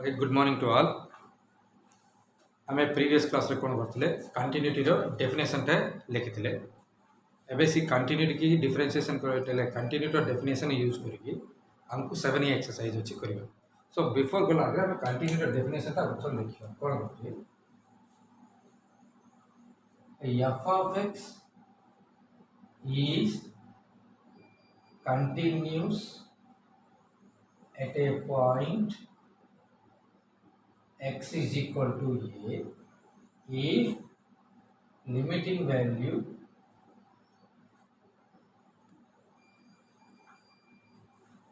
Okay, good morning to all. आम previous class रे कौन करते कंटिन्यूटी डेफिनेशन टे लिखी एबे सी कंटिन्यूटी की डिफरेंशिएशन करते कंटिन्यूटी डेफिनेशन यूज करके हमको 7 एक्सरसाइज अच्छी करियो सो बिफोर गला आगे हम कंटिन्यूटी डेफिनेशन ता उत्तर लिखियो कौन करते f of x is continuous at a point x is equal to a if limiting value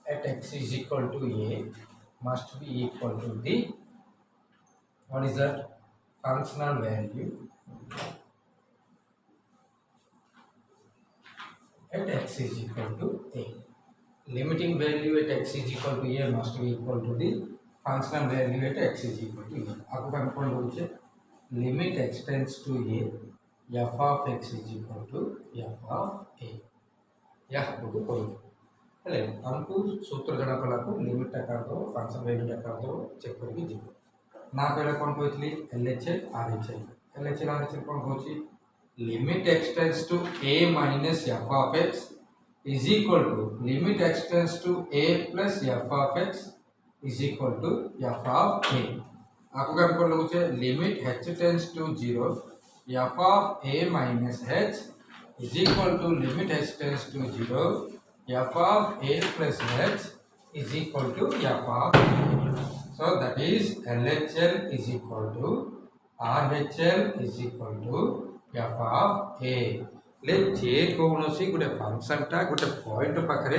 at x is equal to a must be equal to the what is that functional value at x is equal to a. Limiting value at x is equal to a must be equal to the functional value at x is equal to a. आपको क्या कौन बोलते limit x tends to a f of x is equal to f of a या हमको कोई हेले हमको सूत्र जणा कला को लिमिट टा कर दो फंक्शन वैल्यू टा कर दो चेक करके जीवो ना कहले कौन कहतली LHL RHL LHL RHL कौन कहछि limit x tends to a minus f of x is equal to limit x tends to a plus f of x is equal to f of a. आपको क्या कौन लगुचे limit h tends to 0 f of a minus h is equal to limit h tends to 0 f of a plus h is equal to f of a. So that is LHL is equal to RHL is equal to f of a. ले जे कोनोसी गुटे function टा गुटे point पाखरे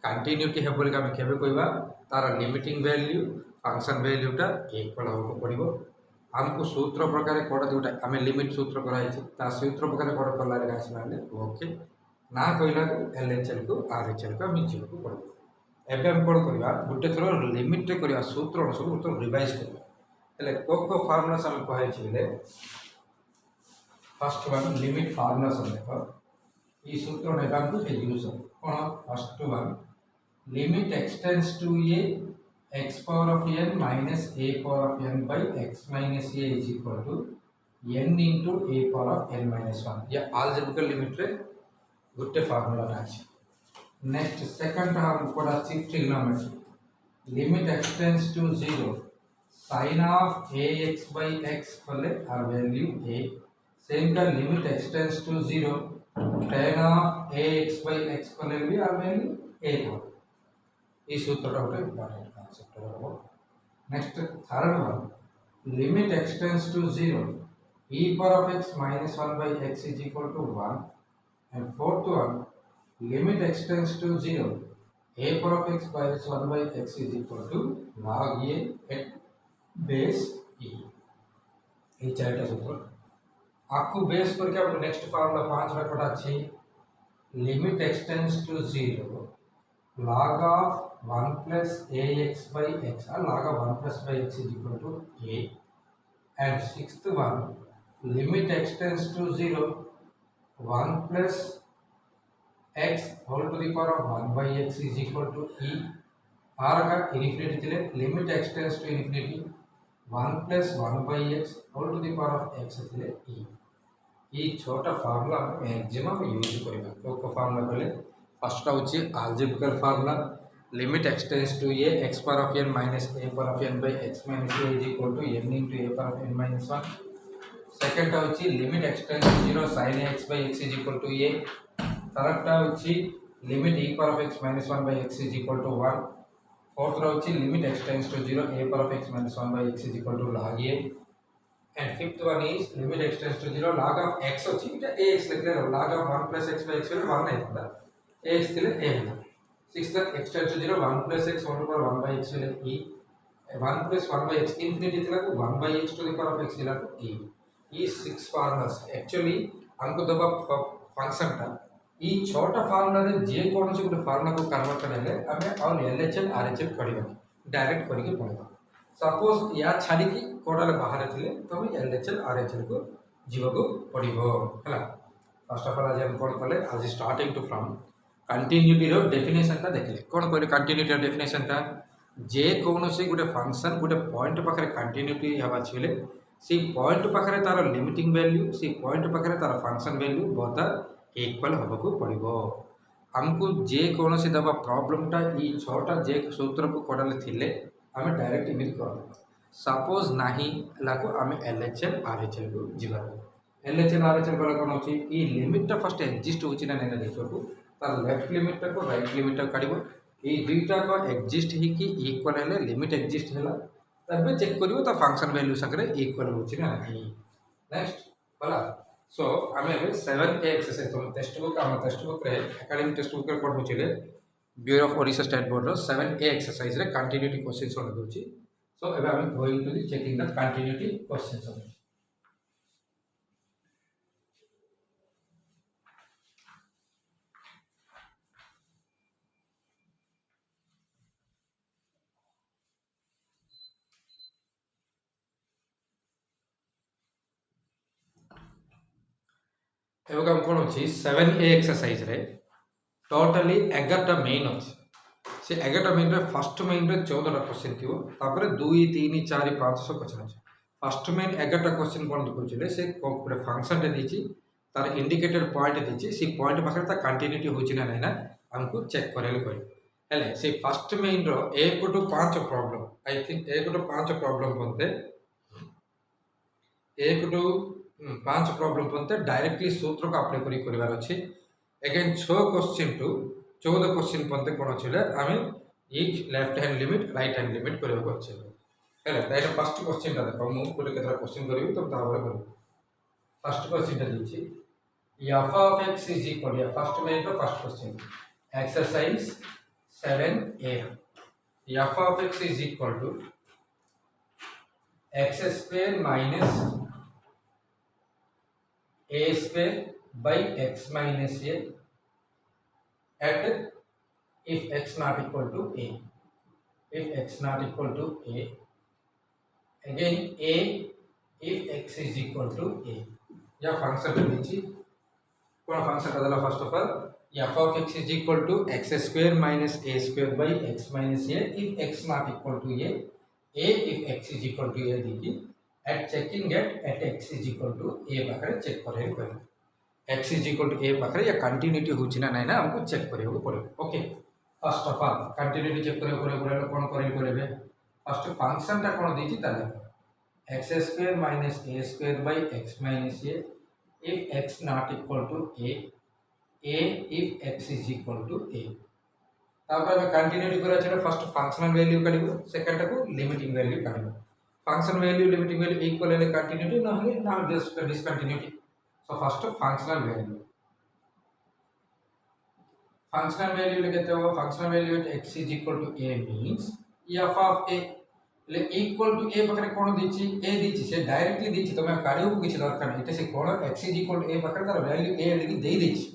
continuity हे बोली हम केबे कहबा तार limiting value function value टा इक्वल होको पड़िबो हमको सूत्र प्रकार कोड जोटा हमें लिमिट सूत्र कराई छै ता सूत्र प्रकार कोड करला रे गाछ माने ओके ना कहला एलएचएल को आरएचएल को हम जीव को पड़ो एबे हम कोड करबा गुटे थरो लिमिट रे करबा सूत्र अनुसार तो रिवाइज करबा એટલે કોકો ફોર્મ્યુલા हम કહै छिले फर्स्ट वन लिमिट फार्मूला सब देखो ये सूत्र ने काम को यूज कोन first one limit x tends to a x power of n minus a power of n by x minus a is equal to n into a power of n minus 1 ये अलजेब्रिकल limit रे गुटे formula अछि next second हम कोड अछि trigonometry limit x tends to 0 sin of ax by x कले आर value a same का limit x tends to 0 tan of ax by x को ले भी आर वैल्यू a हो इस सूत्र का बहुत इंपॉर्टेंट कांसेप्ट है next third one limit x tends to 0 e power of x minus 1 by x is equal to 1 and fourth one limit x tends to 0 a power of x minus 1 by x is equal to log a at base e ये चारटा सूत्र आपको base करके आप next formula 5 में पढ़ा छी limit x tends to 0 log of 1 plus ax by x or log of 1 plus by x is equal to a and sixth one limit x tends to 0 1 plus x whole to the power of 1 by x is equal to e r का infinity चले limit x tends to infinity 1 plus 1 by x whole to the power of x चले e ये छोटा formula maximum use करबा को formula कहले first होची algebraical formula limit x tends to a x power of n minus a power of n by x minus a is equal to n into a power of n minus 1 second होची limit x tends to 0 sin x by x is equal to a third होची limit e power of x minus 1 by x is equal to 1 fourth होची limit x tends to 0 a power of x minus 1 by x is equal to log a and fifth one is limit x tends to 0 log of x होची इटा ax लिखले log of 1 plus x by x will 1 नहीं होता ax तिले a है sixth x tends to 0 1 plus x whole power 1 by x will e 1 plus 1 by x infinity तिला को 1 by x to the power of x तिला को e ये six formulas actually हमको दबा फंक्शन था ये छोटा फार्मूला रे जे कोन से गुटे फार्मूला को कन्वर्ट करले हमें और LHL RHL करबा डायरेक्ट करके पड़बा सपोज या छाड़ी की कोडाले बाहर थिले तो हम LHL RHL को जीव को पड़िबो हला फर्स्ट ऑफ ऑल आज हम कोन करले आज स्टार्टिंग टू फ्रॉम कंटिन्यूटी रो डेफिनेशन ता देखले कोन कहले कंटिन्यूटी रो डेफिनेशन ता जे कौन से गोटे फंक्शन गोटे पॉइंट पाखे कंटिन्यूटी हवा छे से पॉइंट पाखे तार लिमिटिंग वैल्यू से पॉइंट पाखे तार फंक्शन वैल्यू बोथ इक्वल होगा पड़ो आमको जे कौन से दबा प्रॉब्लमटा ये छटा जे सूत्र को कड़ाले थिले आम डायरेक्ट इमिल कर सपोज नाही लाको आम एलएचएल आरएचएल को जीवा एलएचएल आरएचएल गला कौन होची ई लिमिटटा फर्स्ट एग्जिस्ट होची ना नै देखो तार लेफ्ट लिमिटटा को राइट लिमिटटा काढिबो ये दुईटा को एग्जिस्ट ही कि इक्वल है लिमिट एग्जिस्ट है तब चेक करियो तो फंक्शन वैल्यू सगरे इक्वल होची ना नहीं नेक्स्ट होला सो आमे 7 ए एक्सरसाइज तो टेक्स्ट बुक रे एकेडमिक टेक्स्ट बुक रे कोड होची रे bureau of Odisha state board रो 7 ए एक्सरसाइज रे कंटिन्यूटी क्वेश्चंस होने दोची सो एबे आमे going to the checking the continuity questions होने एवं कौन अच्छी 7 ए एक्सरसाइज रे टोटली 11टा मेन अच्छे से 11टा मेन रे फर्स्ट मेन रे 14टा क्वेश्चन थी तापर 2 3 4 5 सब क्वेश्चन अच्छे फर्स्ट मेन 11टा क्वेश्चन कौन देखुले से गोटे फंक्शन टे देछि तार इंडिकेटेड पॉइंट देछि से पॉइंट पाखरे ता कंटिन्यूटी होछि ना नै ना हमको चेक करेले कोइ हेले से फर्स्ट मेन रो 1 to 5 problem I think 1 to 5 problem बनते 1 टू 5 प्रॉब्लम बनते डायरेक्टली सूत्र को अप्लाई करी करबार अछि अगेन 6 क्वेश्चन टू 14 क्वेश्चन बनते कोन अछि आमे each left hand limit right hand limit करबो अछि हेले दैट फर्स्ट क्वेश्चन ता देखो मु कोले केतरा क्वेश्चन करबी तो तावर करबो फर्स्ट क्वेश्चन ता दिछि f of x is equal to first में तो first question exercise 7a f of x is equal to x square minus a square by x minus a at if x not equal to a if x not equal to a again a if x is equal to a या function लीजिए कौन function बदला first of all f of x is equal to x square minus a square by x minus a if x not equal to a if x is equal to a देखिए at checking at x is equal to a पाखरे check करे कोइ x is equal to a पाखरे या continuity होछि ना नै ना हमको चेक करियो पड़ो okay first of all continuity check करियो पड़ो कोन करबे फर्स्ट फंक्शन ता कोन देछि ताले x square minus a square by x minus a if x not equal to a if x is equal to a तापर में कंटिन्यूटी करा छै फर्स्ट फंक्शनल वैल्यू काढिबो सेकंड को लिमिटिंग वैल्यू काढिबो function value limiting value equal है continuity न हले ना just discontinuity so first functional value लेते हो functional value at x is equal to a means f of a ले इक्वल टू ए पाखरे कोन दिछि ए दिछि से डायरेक्टली दिछि तमे काढियो किछ दरकार नै एते से कोन x is equal to a पाखरे तार वैल्यू a लेकि देई दिछि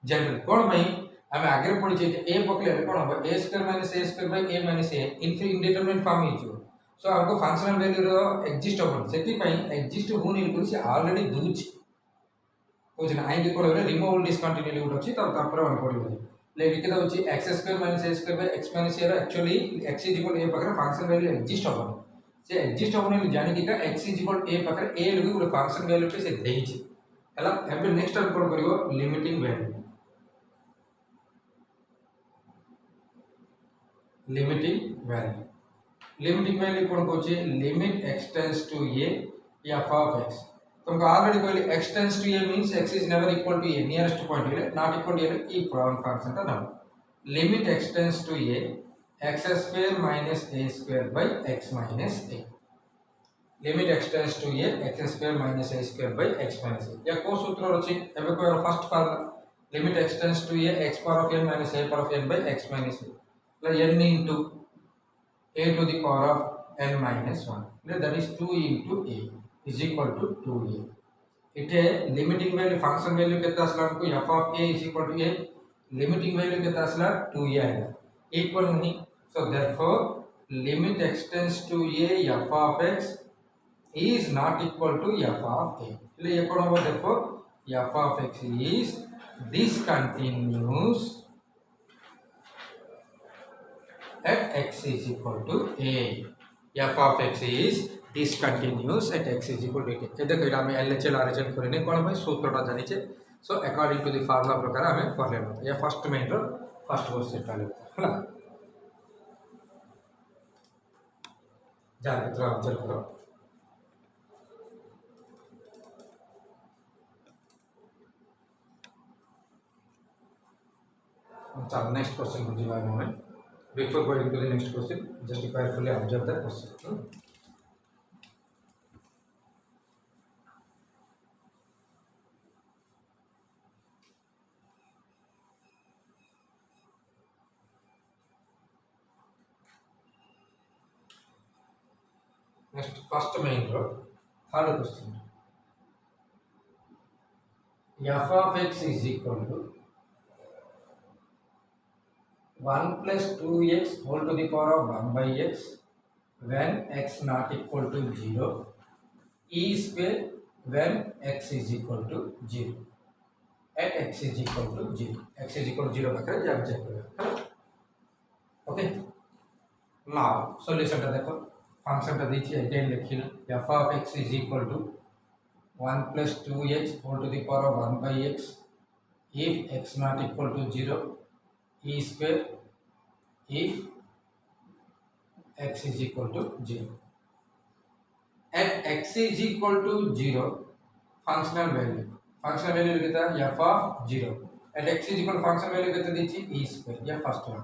जनरल कोन भाई हमें आगे पढि छै a पकले कोन हो a square minus a square bye a minus a indeterminate form हिजो सो हमको फंक्शनल वैल्यू रो एग्जिस्ट होबन सेति पई एग्जिस्ट होनी को से ऑलरेडी दुछि बुझना आई के कोन रिमूवल डिसकंटिन्यूटी उठ अछि त तापर हम पढिबो ले लिखि दउ छी x square minus a square by x minus a actually x is equal to a पाखरे फंक्शन वैल्यू एग्जिस्ट होबन से एग्जिस्ट होबन जानि कि x is equal to a पाखरे a लगे गुड फंक्शन वैल्यू पे से देइ छी हला एबे नेक्स्ट हम कोन करिवो लिमिटिंग वैल्यू लिमिटिंग वैल्यू कोन को छी limit x tends to a या f of x तुमको ऑलरेडी कहले x tends to a means x is never equal to a nearest point है नॉट इक्वल टू a ई फंक्शन का नाम limit x tends to a x square minus a square by x minus a limit x tends to a x square minus a square by x minus a या को सूत्र अछि एबे को first formula limit x tends to a x power of n minus a power of n by x minus a plus n into a to the power of n minus 1 that is 2 into a is equal to 2a इटे limiting value function value कितना असला हमको f of a is equal to a limiting value कितना असला 2a आएगा equal नहीं so therefore limit x tends to a f of x is not equal to f of a इसलिए ये कौन होगा therefore f of x is discontinuous at x is equal to a. f of x is discontinuous at x is equal to a. ये देखो इटा हमें LHL RHL करने कौन भाई सूत्रटा जानिचे. So according to the formula प्रकार हमें कर लेना. ये first main row first question टा लेते हैं ना. जा मित्रों आंसर करो. चलो next question को जीवा moment. Before going to the next question, just carefully observe the question. Next, first main row, third question. F of x is equal to 1 plus 2x whole to the power of 1 by x when x not equal to 0, e square when x is equal to 0, at x is equal to 0. X is equal to 0 पाकर जब check करें. Okay. Now solution टा देखो. Function टा दीजिए again लिखिए. F of x is equal to 1 plus 2x whole to the power of 1 by x if x not equal to 0, e square if x is equal to 0. At x is equal to 0, functional value कितना है f of 0. At x is equal to function value कितना दीजिए e square. यह first one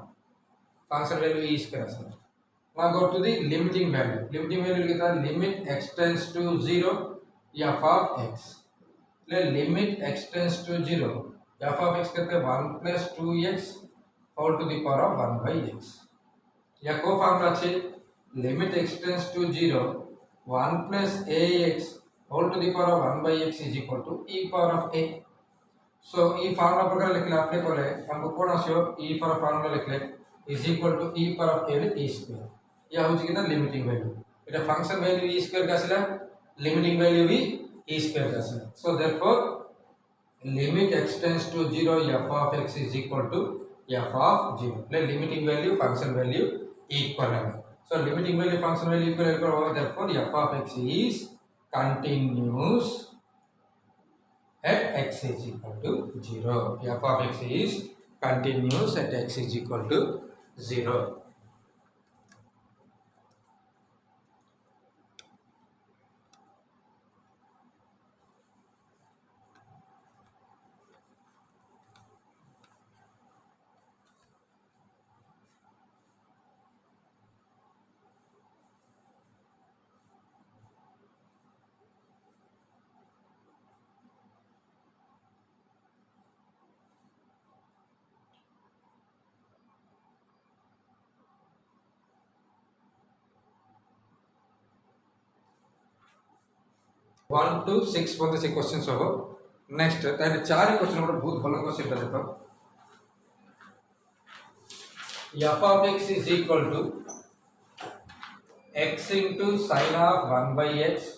function value e square है. Now go to the limiting value. Limiting value कितना है limit x tends to 0 f of x. ले limit x tends to 0 f of x कितना है 1 plus 2x whole to the power of 1 by x. या को formula છે limit x tends to 0 1 plus ax whole to the power of 1 by x is equal to e power of a. So e formula प्रकार लिखले आपले कोले हमको कोण आछो e पर फॉर्मूला लिखले is equal to e power of a with e square. या होची कितना लिमिटिंग वैल्यू. एटा फंक्शन वैल्यू e square का आसला लिमिटिंग वैल्यू भी e square का आसला. So therefore limit x tends to 0 f of x is equal to f of 0. ले limiting value function value equal है. So limiting value function value equal होगा. Therefore f of x is continuous at x is equal to 0. f of x is continuous at x is equal to 0. One two six point से question हम next ताले चार question गोटे बहुत भल question देखो. f of x is equal to x into sin of 1 by x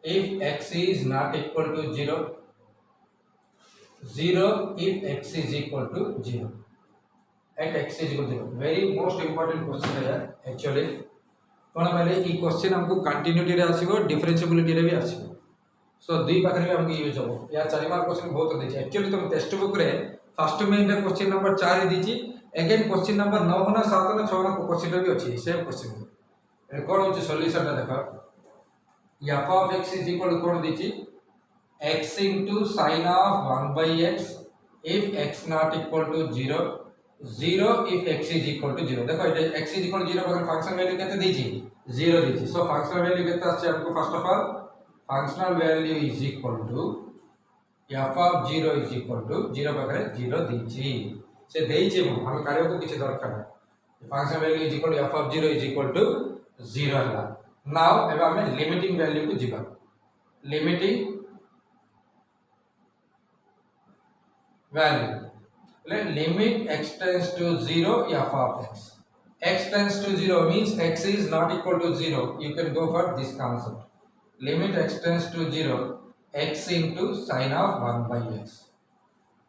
if x is not equal to 0, 0 if x is equal to 0, at x is equal to 0. Very most important question है actually. कौन पहले ई question हमको continuity रे आसीबो differentiability रे भी आसीबो. सो दुई पाखरे भी हमको यूज हो. या 4 मार्क क्वेश्चन बहुत देछि. एक्चुअली तुम टेक्स्ट बुक रे फर्स्ट मेन रे क्वेश्चन नंबर 4 दीची. अगेन क्वेश्चन नंबर 9 ना 7 ना 6 ना क्वेश्चन भी अछि सेम क्वेश्चन. रे कोन होछि सॉल्यूशन ता देखो. f of x is equal to cone दीची x into sin of 1 by x if x not equal to 0, 0 if x is equal to 0. देखो ये x is equal to 0 पर function value कितने दीची 0 दीची. So functional value कितना आछे हमको first of all functional value is equal to f of 0 is equal to 0 पाखरे 0 दीची. से देइछे हम कार्य को किछ दरकार है. Function value is equal to f of 0 is equal to 0 हला. नाउ एबा हमें लिमिटिंग वैल्यू को जीवा. Limiting value limit x tends to 0 f of x. X tends to 0 means x is not equal to 0. You can go for this concept. Limit x tends to 0 x into sin of 1 by x.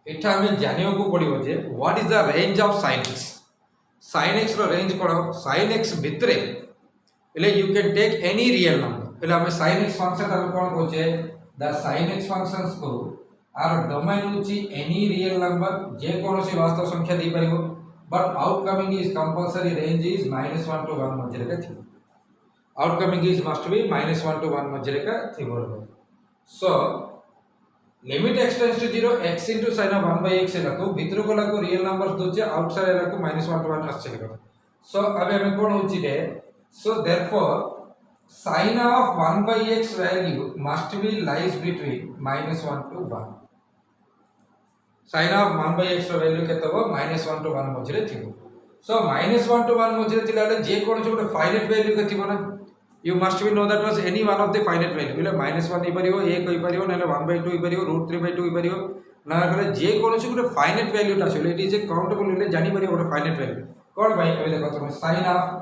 इठा हमें जानियो को पड़िबो जे what is the range of sin x. sin x रो range कोन sin x भितरे એટલે you can take any real number એટલે અમે sin x ફંક્શન અમે કોણ કહું છે the sin x functions को आर डोमेन होची any real number जे कोनोसी वास्तव संख्या दी परिबो but outcoming is compulsory range is -1 to 1 मध्यरे का थी outcoming is must be -1 to 1 मध्यरे का थी बोलो so limit x tends to 0 x into sin of 1 by x లకు भितर को లకు रियल नंबर्स दोचे आउटसाइड లకు -1 to 1 आछे का so अबे हमें कोन होची दे so therefore sin of 1 by x value must be lies between -1 to 1 sin of 1 by x ର value केते हो -1 to 1 मझरे थिबो so -1 to 1 मझरे थिलाले जे कोन जो फाइनाइट वैल्यू के थिबो ना you must be know that was any one of the finite value એટલે -1 ઈ परियो 1 होई परियो नले 1/2 ઈ परियो √3/2 ઈ परियो ना गले जे कोनोसी गुटे फाइनाइट वैल्यू ता छले इट इज ए काउंटेबल એટલે જાની परियो गुटे फाइनाइट वैल्यू कोन भाई ଏବେ देखो तुम sin of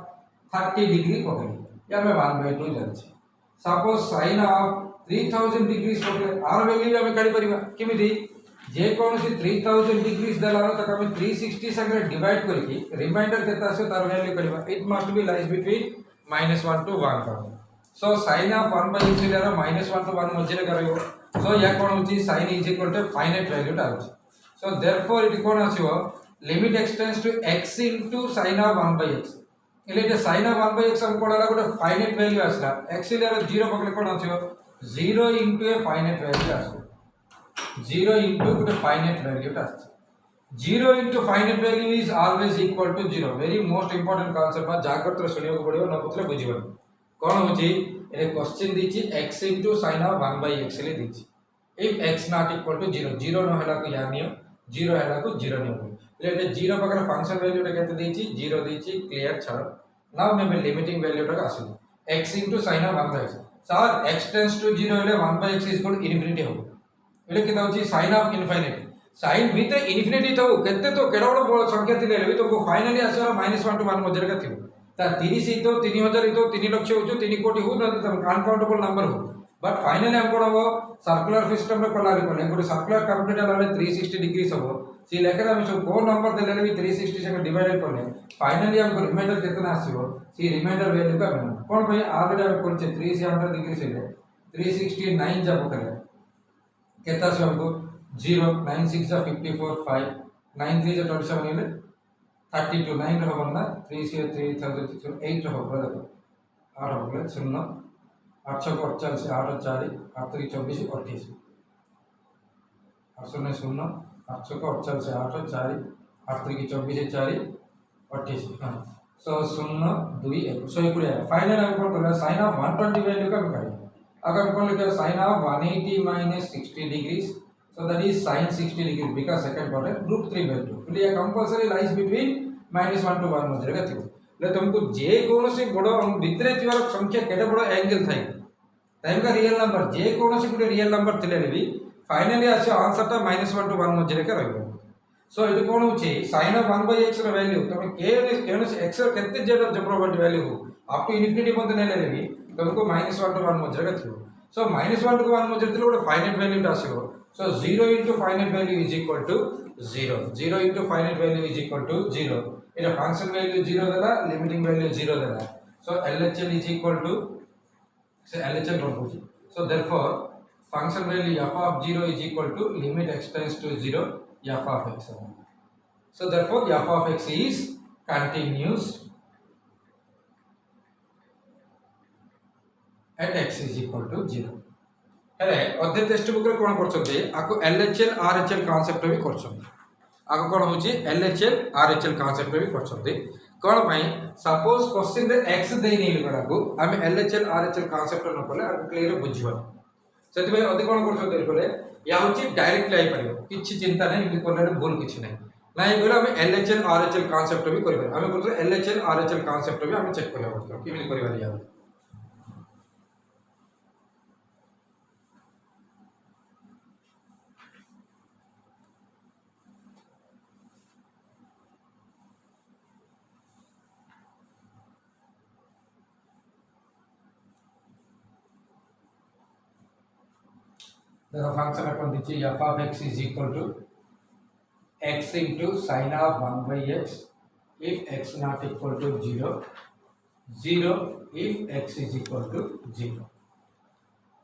30 डिग्री पकड़ी या मैं 1/2 जानि सपोज sin of 3000 डिग्री पकड़े आर वैल्यू हमें काढी परिबा केमिति जे कोनोसी 3000 डिग्री दलारो तक हमें 360 संगे डिवाइड करके रिमाइंडर केता आसे तार वैल्यू काढीबा it must be lies between -1 to 1 करो सो sin of 1 by x इलेरो -1 to 1 मझरे करियो सो या कोन होची sin is equal to finite value टा होची सो देयरफॉर इट कोन आसीबो limit x tends to x into sin of 1 by x इले जे sin of 1 by x हम कोडाला गोटे फाइनाइट वैल्यू आसला x इलेरो 0 पकले कोन आसीबो 0 into a finite value आसीबो 0 into गोटे फाइनाइट वैल्यू टा आसी 0 into finite value is always equal to 0 very most important concept में जागृत रे सुनियो को पड़ियो न पुतले बुझिबो कोन होची ए question दीची x into sin of 1 by x ले दीची if x not equal to 0 0 न हला को यानियो 0 हला को 0 नहीं ले 0 पकड़ फंक्शन वैल्यू टा केते दीची 0 दीची क्लियर छाड़ नाउ मैं लिमिटिंग वैल्यू टा आसी x into sin of 1 by x sir x tends to 0 ले 1 by x is equal to infinity हो એટલે કે હોची sin of infinity sin भी तो infinity तो केते तो केडा बड़ संख्या थिले भी तुमको फाइनली आसरा -1 to 1 मध्यरे का थिबो ता 30 ही तो 3000 ही तो 3 लाख हो 3 कोटी हो न तो अनकाउंटेबल नंबर हो बट फाइनली हम कोन हो सर्कुलर सिस्टम रे कोला रे कोले गोटे सर्कुलर कंप्लीट वाले 360 डिग्री सब सी लेखा हम सब कोन नंबर देले भी 360 से डिवाइडेड करले फाइनली हमको रिमाइंडर कितना आसीबो सी रिमाइंडर वैल्यू का बना कोन भाई ऑलरेडी हम करछे 300 डिग्री से 369 जब करे केता से हमको 0 9 6 54 5 9 3 27 ile 32 9 रो बनना 3 से 3608 रो होगा देखो 8 हो गया 0 848 से 8 4 8 3 24 28 8 0 848 से 8 4 8 3 24 4 28 हां सो 0 2 1 सो ये फाइनल हम कौन कर sin of 120 वैल्यू का निकालें अगर हम कौन लिखा sin of 180 60 degrees so that is sin 60 degree because second quadrant √3/2 એટલે ये कंपलसरी लाइज बिटवीन -1 to 1 मध्यरे का थिबो એટલે तुमको जे कोनोसी बडो भितरे थिवार संख्या केडे बडो एंगल थाई टाइम का रियल नंबर जे कोनोसी गुटे रियल नंबर थिले भी फाइनली आसे आंसर ता -1 to 1 मध्यरे का रहबो सो इट कोन होची sin of 1 by x रो वैल्यू तुम केने x रो केते जे प्रोबेबिलिटी वैल्यू हो अप टू इन्फिनिटी मध्य नेले भी तुमको -1 to 1 मध्यरे का थिबो सो -1 to 1 मध्यरे थिले गोटे फाइनाइट वैल्यू ता आसीबो so 0 into finite value is equal to 0 0 into finite value is equal to 0 इधर function value 0 देला limiting value 0 देला so LHL is equal to so LHL रखुची so therefore function value f of 0 is equal to limit x tends to 0 f of x so therefore f of x is continuous at x is equal to 0 हेले अध्याय text book रे कोन करछथि आको LHL RHL concept भी करछथि आको कोन होची LHL RHL concept भी करछथि कोन भाई suppose question रे x देई नेली गराको हम एलएचएल आरएचएल कांसेप्ट न पले आको क्लियर बुझिबो सेति भाई अधिक कोन करछथि पले या होची डायरेक्टली आई परियो किछि चिंता नै इति कोन रे भूल किछि नै नाही बोले हम एलएचएल आरएचएल कांसेप्ट भी करबे हम करथि एलएचएल आरएचएल कांसेप्ट भी हम चेक करबो किबि करबा या the function upon which f of x is equal to x into sin of 1 by x if x not equal to 0, 0 if x is equal to 0.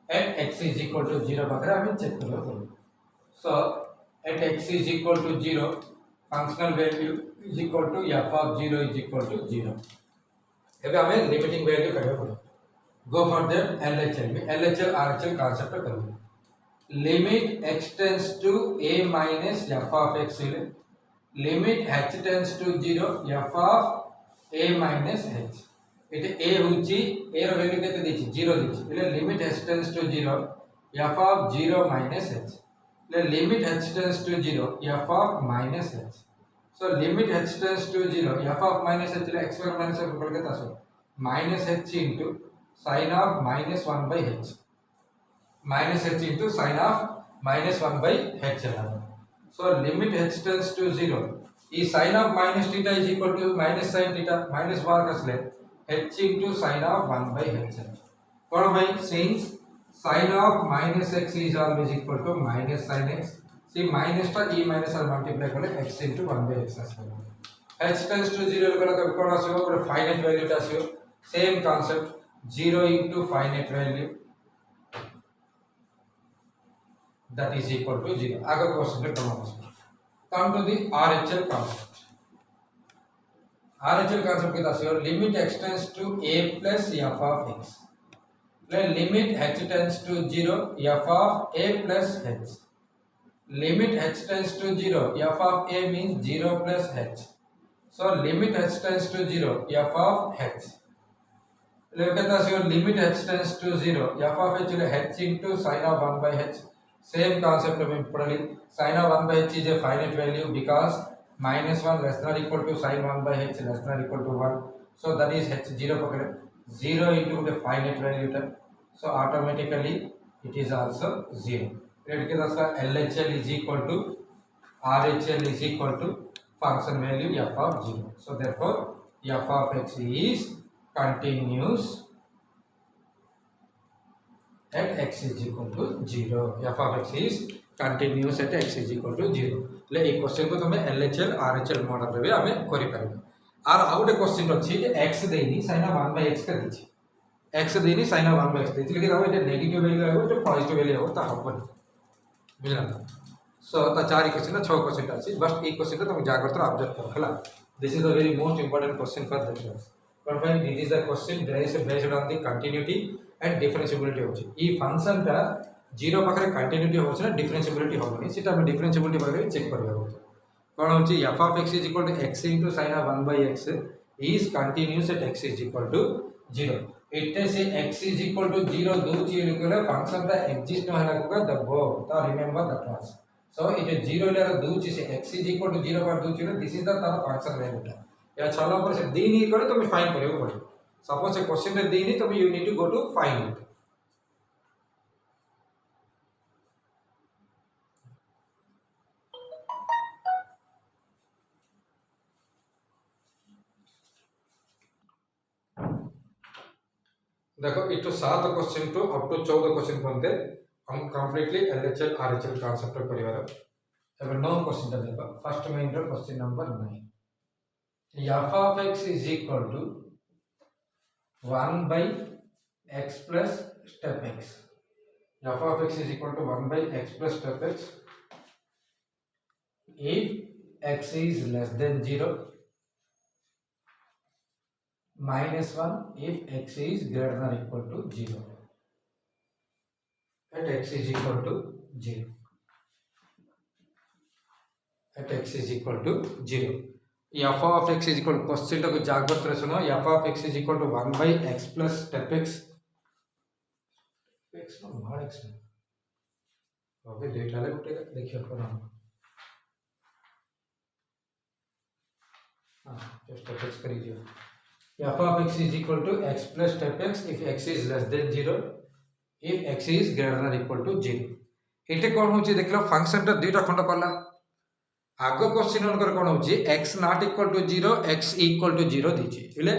At x is equal to 0 पाखरे आम्ही check करू. So at x is equal to 0, functional value is equal to f of 0 is equal to 0. ଏବେ ଆମେ limiting value କରିବା ପଡିବ. Go for the LHL. LHL RHL concept करू. Limit x tends to a minus f of x ile. Limit h tends to 0 f of a minus h. it a होची a row value केते देछि 0 देछि એટલે limit h tends to 0 f of 0 minus h એટલે limit h tends to 0 f of minus h. So limit h tends to 0 f of minus h એટલે x square minus h पर केता आसो minus h into sin of minus 1 by h minus h into sin of minus 1 by h. So limit h tends to 0 is sin of minus theta is equal to minus sin theta minus bar कसले h into sin of 1 by h. For by since sin of minus x is always equal to minus sin x, see minus ta e minus r multiply kale x into 1 by x asbo. H tends to 0 kala kabi kon asbo or finite value ta asbo. Same concept 0 into finite value that is equal to 0. Agar question pe come to the RHL concept. RHL concept kita asyo limit x tends to a plus f of x. Then limit h tends to 0 f of a plus h. Limit h tends to 0 f of a means 0 plus h. So limit h tends to 0 f of h. Then kita asyo limit h tends to 0 f of h ile h into sin of 1 by h. Same concept of importantly sin of 1 by h is a finite value because minus 1 less than or equal to sin 1 by h less than or equal to 1. So that is h 0 pakade 0 into the finite value term. So automatically it is also 0. Let us say LHL is equal to RHL is equal to function value f of 0. So therefore f of x is continuous at x is equal to 0. f of x is continuous at x is equal to 0. ले ए question को तमे LHL RHL model रे हमें करि परबे. Are out question अछि जे x देनी sin of 1 by x का दिछि. x देनी sin of 1 by x दिछि लेकिन हम एटा नेगेटिव वैल्यू आबो तो पॉजिटिव वैल्यू आबो ता हबन. बुझला. सो ता चार क्वेश्चन 6 क्वेश्चन अछि. बस एक क्वेश्चन तमे जागरत ऑब्जर्व कर हला. This is the very most important question for the class. But when it is a question based on the continuity and differentiability होछि. ई फंक्शन ता 0 पाखरे कंटिन्यूटी होछि ना डिफरेंशिएबिलिटी होबनी सेटा हम डिफरेंशिएबिलिटी पाखरे चेक करबा होछि. कोन होछि f of x is equal to x into sin of 1 by x is continuous at x is equal to 0. इते से x is equal to 0 दोछि एलिकले function ता एग्जिस्ट न हला को दबो ता रिमेंबर द क्लास. सो इते 0 ले दोछि से x is equal to 0 पर दोछि दिस इज द तार फंक्शन वैल्यू ता या छला पर से दी नहीं करे तो मैं फाइंड करियो पड़े. सपोज ए क्वेश्चन रे दी नहीं तो you need to go to find it. देखो इतो 7 question to up to 14 question बनते हम कंप्लीटली LHL RHL कांसेप्ट करिवार. एबे 9 क्वेश्चन देखो. फर्स्ट मेन रो question number 9. f of x is equal to 1 by x plus step x. f of x is equal to 1 by x plus step x if x is less than 0, minus 1 if x is greater than or equal to 0. At x is equal to 0. At x is equal to 0. f of x is equal to question को जागृत रे सुनो. f of x is equal to 1 by x plus step x. x नो भाग x में अबे data ले उठेगा देखिए आपको नाम. हां तो step x करिए. f of x is equal to x plus step x if x is less than 0, if x is greater than or equal to 0. एटे कोन होची देखलो फंक्शन ता दुईटा खंड करला. आगो क्वेश्चन अनकर कोन होची x not equal to 0 x equal to 0 दिछि. इले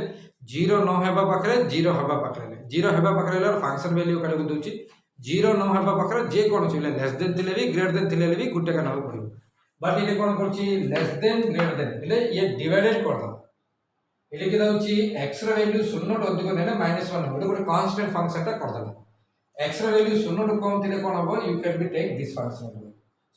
0 न हेबा पाखरे 0 हेबा पाखरे 0 हेबा पाखरे फंक्शन वैल्यू काढे को दोछि. 0 न हेबा पाखरे जे कोन होची लेस देन थिले भी ग्रेटर देन थिले भी गुटे का नाउ पड़िबो. बट इले कोन करछि लेस देन ग्रेटर देन इले ये डिवाइडेड कर दो. एटी के दउची x ର वैल्यू 0 टू अधिक नेले -1 होबो गोटे कांस्टेंट फंक्शन ता कर दला x ର वैल्यू 0 टू कम थिले कोन होबो you can be take this function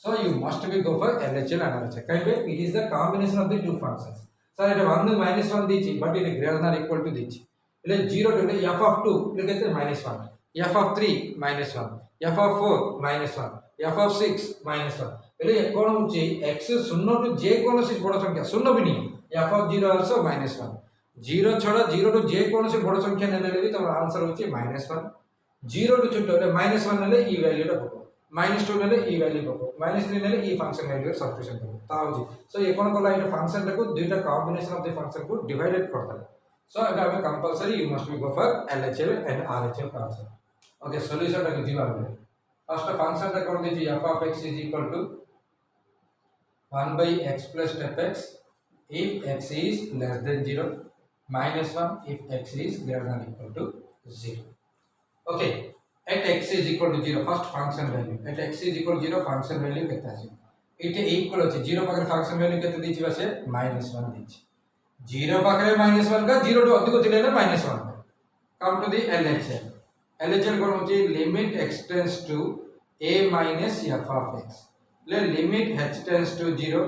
so you must be go for LHL and RHL kind of it is the combination of the two functions sir it 1 -1 दिछि but it greater than equal to दिछि એટલે 0 to f of 2 એટલે કેતે -1 f of 3 -1 f of 4 -1 f of 6 -1 એટલે કોણ હોચી x 0 to जे कोनोसी बड़ संख्या 0 भी नहीं f of 0 also -1 0 छड़ा 0 टू जे कोनोसी बड़ संख्या नेले भी तमर आंसर होची -1 0 टू छोटो ले -1 नेले ई वैल्यू टा पको -2 नेले ई वैल्यू पको -3 नेले ई फंक्शन वैल्यू सब्स्टिट्यूशन करो ता होची सो ये कोन कोला इटा फंक्शन टा को दुईटा कॉम्बिनेशन ऑफ द फंक्शन को डिवाइडेड करता सो एटा हमें compulsory you must be go for LHL and RHL का आंसर ओके सॉल्यूशन टा दिबा बले फर्स्ट फंक्शन टा कोन दिछि f of x is equal to 1 by x plus step x if x is less than 0 minus 1 if x is greater than equal to 0 okay at x is equal to 0 first function value at x is equal to 0 function value केता अछि इटे equal अछि 0 पाखरे function value केते दिछि बसे -1 दिछि 0 पाखरे -1 का 0 to अधिक थिले ना -1 come to the LHL कोन होछि limit x tends to a minus f of x ले limit h tends to 0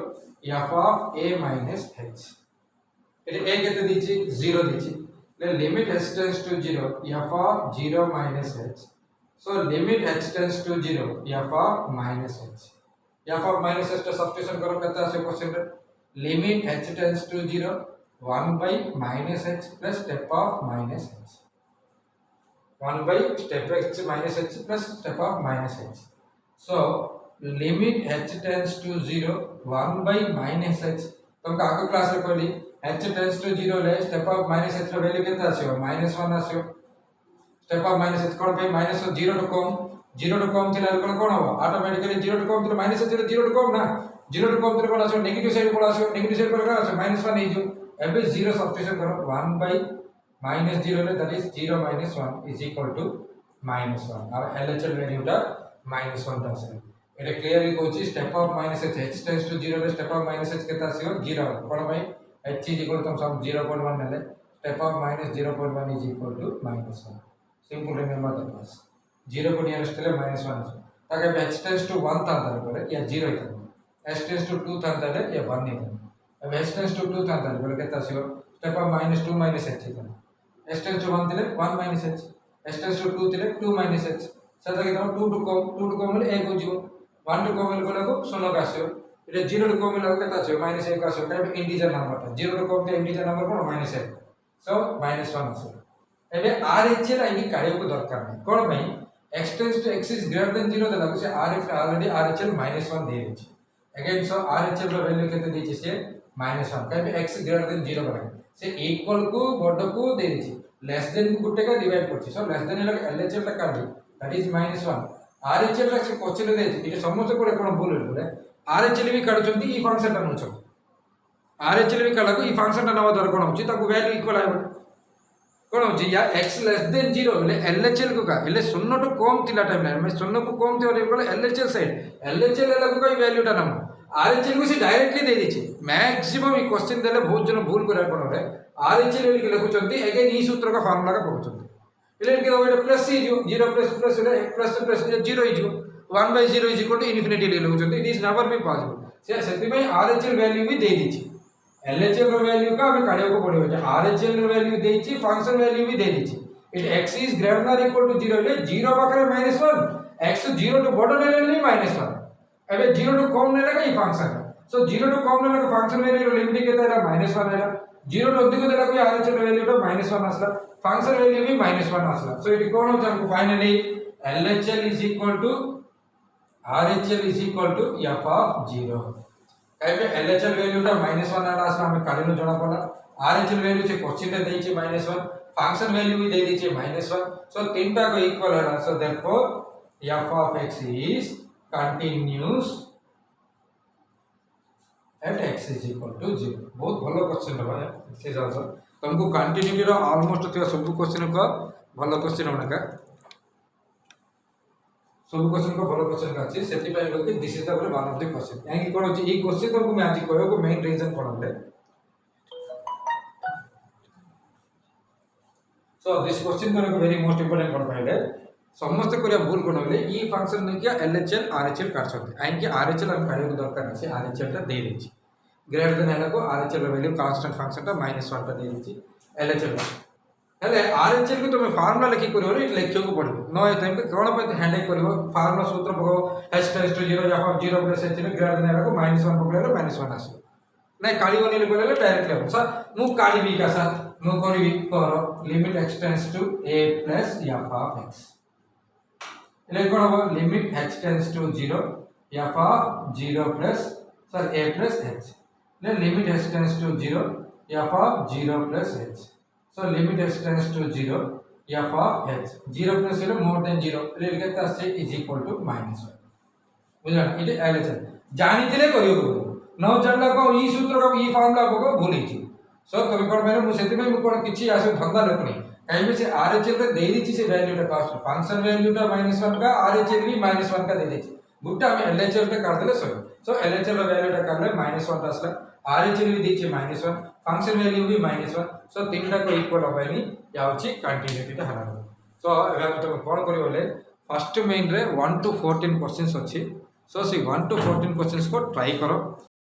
f of a minus h इटे a केते दिछि 0 दिछि ले limit h tends to 0 f of 0 minus h so limit h tends to 0 f of minus h f of minus h to substitution करो केते आसे question रे limit h tends to 0 1 by minus h plus step of minus h 1 by step x minus h plus step of minus h so limit h tends to 0 1 by minus h तुमका आगो class रे कहली h tends to 0 ले step of minus h रो value केते आसीओ -1 आसीओ step of minus h कोन पे minus 0 to कम थिला कोन कोन हो ऑटोमेटिकली 0 to कम थिला minus 0 to कम ना 0 to कम थिला कोन आसीओ नेगेटिव साइड कोन आसीओ नेगेटिव साइड पर आसीओ -1 हे जो एबे 0 सब्स्टिट्यूशन करो 1 by -0 ले that is 0 minus 1 is equal to -1 और LHL वैल्यू टा -1 ता आसे एटा क्लियरली कहूची step of minus h tends to 0 रे स्टेप ऑफ माइनस h केता आसीओ 0 कोन भाई h is equal to some 0.1 नेले step of minus 0.1 is equal to -1 simple remember the class 0 को नियरेस्ट ले -1 आछो ताके h टेंड्स टू 1 था करे या 0 था h टेंड्स टू 2 था ले या 1 नहीं था अब h टेंड्स टू 2 था करे केता आसीओ स्टेप ऑफ -2 - h था h टेंड्स टू 1 थिले 1 - h h टेंड्स टू 2 थिले 2 - h सदा के 2 टू कम ले 1 हो जिवो 1 टू कम को लगो 0 का आसीओ इटे 0 टू कम लगो केता आसीओ -1 का आसीओ काबे इंटीजर नंबर था 0 टू कम ते इंटीजर नंबर कोन -1 सो -1 आसीओ एबे RHL आइ काढे को दरकार नै कोन भाई x tends to x is greater than 0 दला से RH ऑलरेडी RHL -1 दे दिछि अगेन सो RHL रो वैल्यू केते दिछि से -1 काबे x ग्रेटर देन 0 बराबर से इक्वल को बड को दे दिछि लेस देन को गुटे का डिवाइड करछि सो लेस देन LHL ता काढि दैट इज -1 RHL रा से क्वेश्चन दे इटे समस्त को कोन भूल होले RHL भी काढुचंती ई फंक्शन ता नउछ RHL भी काढला को ई फंक्शन ता नवा दर कोन होछि ताको वैल्यू इक्वल आइबो कोन होछि या x लेस देन 0 ले LHL को का ले 0 टू कम थिला टाइम लाइन में 0 को कम थिला को LHL साइड LHL ला को वैल्यू ता नम RHL को से डायरेक्टली दे दिछि मैक्सिमम ई क्वेश्चन देले बहुत जन भूल करे कोन RHL लिख लिखुचंती अगेन ई सूत्र का फार्मूला का पहुचंती इलेन के ओइटा प्लस ही जो 0 प्लस ले प्लस 0 ही जो 1 by 0 is equal to infinity ले लउचंती it is never be possible से सेति में RHL वैल्यू भी दे दिछि LHL रो वैल्यू का हमें काढे को पड़िबो जे RHL रो वैल्यू देछि फंक्शन वैल्यू भी दे दिछि it x is greater than equal to 0 ले 0 पाखरे -1 x 0 टू बड़ ले ले -1 एबे 0 टू कम ले लगा ई फंक्शन सो 0 टू कम ले लगा फंक्शन वैल्यू लिमिट केता है -1 है 0 टू अधिक देला कोई RHL वैल्यू तो -1 आसला फंक्शन वैल्यू भी -1 आसला सो इट कोन हो हमको finally LHL is equal to RHL is equal to f of 0 एबे LHL वैल्यू ता -1 आसला हमें काढिनो जणा पडला RHL वैल्यू से क्वेश्चन रे देइचे -1 फंक्शन वैल्यू भी दे दीजिए -1 सो तीनटा को इक्वल है so therefore f of x is continuous at x is equal to 0 बहुत भलो क्वेश्चन है से आंसर तुमको कंटिन्यूटी रो ऑलमोस्ट थिया सब क्वेश्चन को भलो क्वेश्चन होनका सब क्वेश्चन को भलो क्वेश्चन का अछि सेति पय लोके this is the one of the question यानी कोन अछि ई क्वेश्चन तुमको मैं आज कहयो को मेन रीजन कोन होले सो दिस क्वेश्चन को वेरी मोस्ट इंपोर्टेंट कोन कहले समस्त करिया भूल कोन होले ई फंक्शन ने क्या एलएचएल आरएचएल काट सकते आइ कि आरएचएल हम काढे दरकार नहीं से आरएचएल टा दे देछि ग्रेटर देन हेला को आरएचएल वैल्यू कांस्टेंट फंक्शन टा -1 टा दे देछि एलएचएल हेले आरएचएल को तुम फार्मूला लिखि करियो रे लिखियो को पड़ो नो टाइम पे कोन पे हैंडल करियो फार्मूला सूत्र पको h * 0 या 0 + h ग्रेटर देन हेला को -1 पकले -1 आसी नहीं काली बनेले कहले डायरेक्टली हम सर मु काली बी का साथ मु करबी कर limit x tends to a plus f of x इले कोन हो limit x tends to 0 f of 0 plus sir a plus h ले limit x tends to 0 f of 0 plus h so limit x tends to 0 f of h 0 plus 0 more than 0 इले लिखता से is equal to -1 बुझला इटे LHL जानि दिले करियो न जानला को ई सूत्र को ई फार्मूला को भूली छी सो कभी कोन मैंने मु सेति में मु कोन किछि आसे धंदा लकनी काई में से आरएचएल रे दे दी छी से वैल्यू टा कास्ट फंक्शन वैल्यू टा -1 का आरएचएल भी -1 का दे दी छी गुटा हम एलएचएल टा काट देले सो एलएचएल वैल्यू टा करले -1 आसला आरएचएल भी दी छी -1 फंक्शन वैल्यू भी -1 सो तीनटा को इक्वल होबैनी याउची कंटीन्यूटी टा हरा सो एबा तो कोन करियो बोले फर्स्ट मेन रे 1 to 14 क्वेश्चंस अछि सो सी 1 to 14 क्वेश्चंस को ट्राई करो